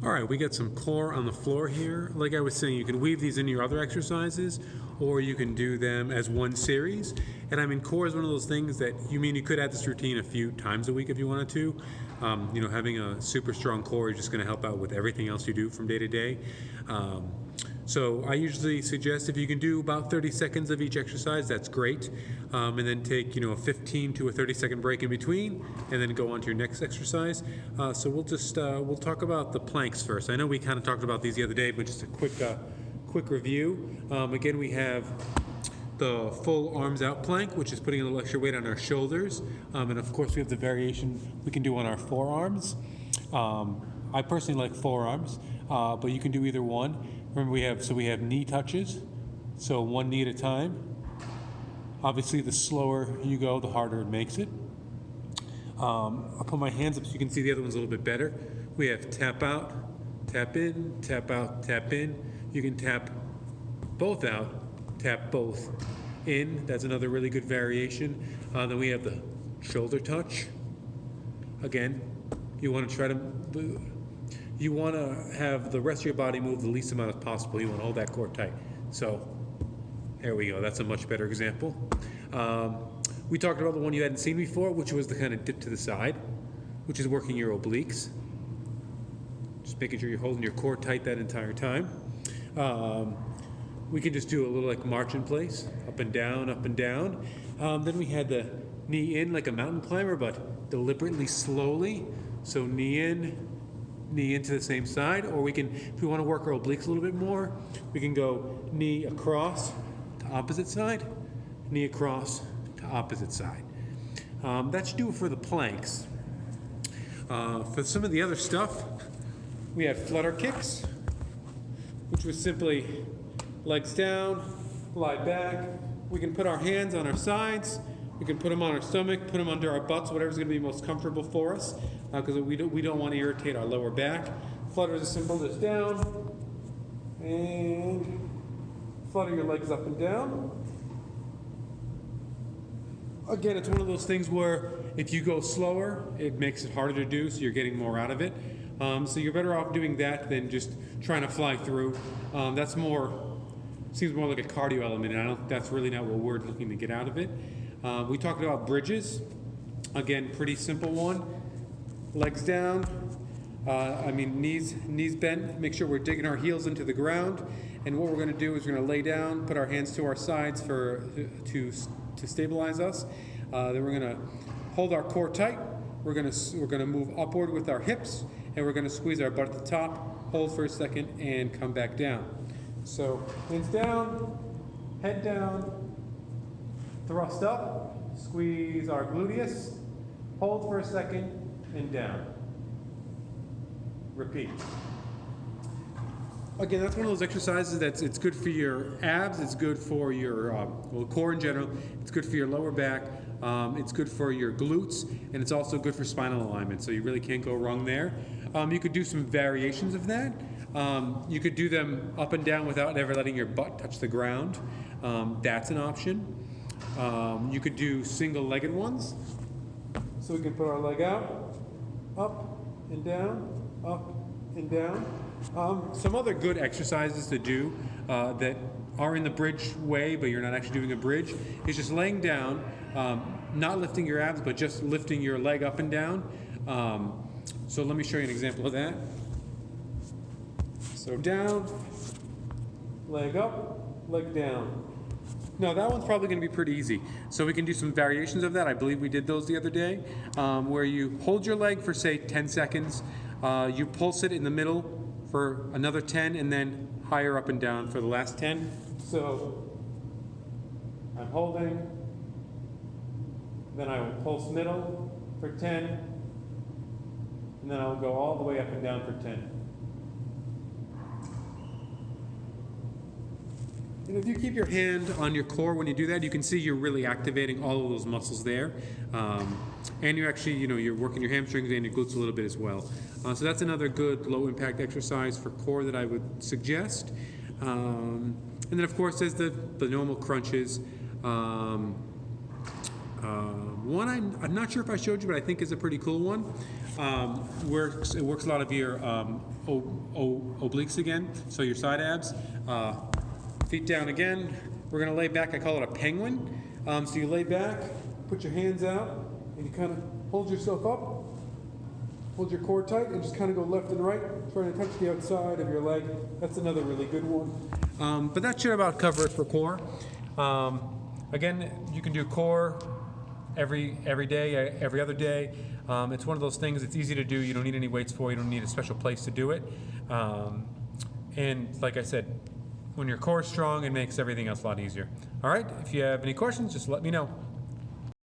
All right, we got some core on the floor here. Like I was saying, you can weave these into your other exercises, or you can do them as one series. And I mean, core is one of those things that you could add this routine a few times a week if you wanted to. Having a super strong core is just going to help out with everything else you do from day to day. So I usually suggest if you can do about 30 seconds of each exercise, that's great. And then take a 15 to a 30-second break in between, and then go on to your next exercise. So we'll talk about the planks first. I know we kind of talked about these the other day, but just a quick review. Again, we have the full arms out plank, which is putting a little extra weight on our shoulders, and of course we have the variation we can do on our forearms. I personally like forearms, but you can do either one. Remember, we have knee touches, so one knee at a time. Obviously, the slower you go, the harder it makes it. I'll put my hands up so you can see the other ones a little bit better. We have tap out, tap in, tap out, tap in. You can tap both out, tap both in. That's another really good variation. Then we have the shoulder touch. Again, you want to have the rest of your body move the least amount as possible. You want to hold that core tight. So there we go. That's a much better example. We talked about the one you hadn't seen before, which was the kind of dip to the side, which is working your obliques. Just making sure you're holding your core tight that entire time. We can just do a little like march in place, up and down, up and down. Then we had the knee in like a mountain climber, but deliberately slowly. So knee in to the same side, or we can, if we want to work our obliques a little bit more, we can go knee across to opposite side, knee across to opposite side. That should do it for the planks. For some of the other stuff, we had flutter kicks, which was simply legs down, lie back. We can put our hands on our sides. We can put them on our stomach, put them under our butts, whatever's going to be most comfortable for us, because we don't want to irritate our lower back. Flutter is as simple as down, and flutter your legs up and down. Again, it's one of those things where if you go slower, it makes it harder to do, so you're getting more out of it. So you're better off doing that than just trying to fly through. Seems more like a cardio element, and that's really not what we're looking to get out of it. We talked about bridges. Again, pretty simple one. Legs down. Knees bent. Make sure we're digging our heels into the ground. And what we're going to do is we're going to lay down, put our hands to our sides to stabilize us. Then we're going to hold our core tight. We're going to move upward with our hips, and we're going to squeeze our butt at the top. Hold for a second and come back down. So hands down, head down. Thrust up, squeeze our gluteus, hold for a second, and down. Repeat. Again, that's one of those exercises it's good for your abs, it's good for your core in general, it's good for your lower back, it's good for your glutes, and it's also good for spinal alignment, so you really can't go wrong there. You could do some variations of that. You could do them up and down without ever letting your butt touch the ground. That's an option. You could do single-legged ones. So we can put our leg out, up and down, up and down. Some other good exercises to do that are in the bridge way, but you're not actually doing a bridge, is just laying down, not lifting your abs, but just lifting your leg up and down. So let me show you an example of that. So down, leg up, leg down. No, that one's probably going to be pretty easy. So we can do some variations of that. I believe we did those the other day, where you hold your leg for, say, 10 seconds. You pulse it in the middle for another 10, and then higher up and down for the last 10. So I'm holding, then I will pulse middle for 10, and then I'll go all the way up and down for 10. And if you keep your hand on your core when you do that, you can see you're really activating all of those muscles there. And you're actually, you're working your hamstrings and your glutes a little bit as well. So that's another good low-impact exercise for core that I would suggest. And then, of course, there's the normal crunches. One I'm not sure if I showed you, but I think is a pretty cool one. It works a lot of your obliques again, so your side abs. Feet down again. We're going to lay back. I call it a penguin. So you lay back, put your hands out, and you kind of hold yourself up. Hold your core tight and just kind of go left and right, trying to touch the outside of your leg. That's another really good one. But that should about cover it for core. Again, you can do core every day, every other day. It's one of those things. It's easy to do. You don't need any weights for it. You don't need a special place to do it. And like I said, when your core is strong, it makes everything else a lot easier. All right. If you have any questions, just let me know.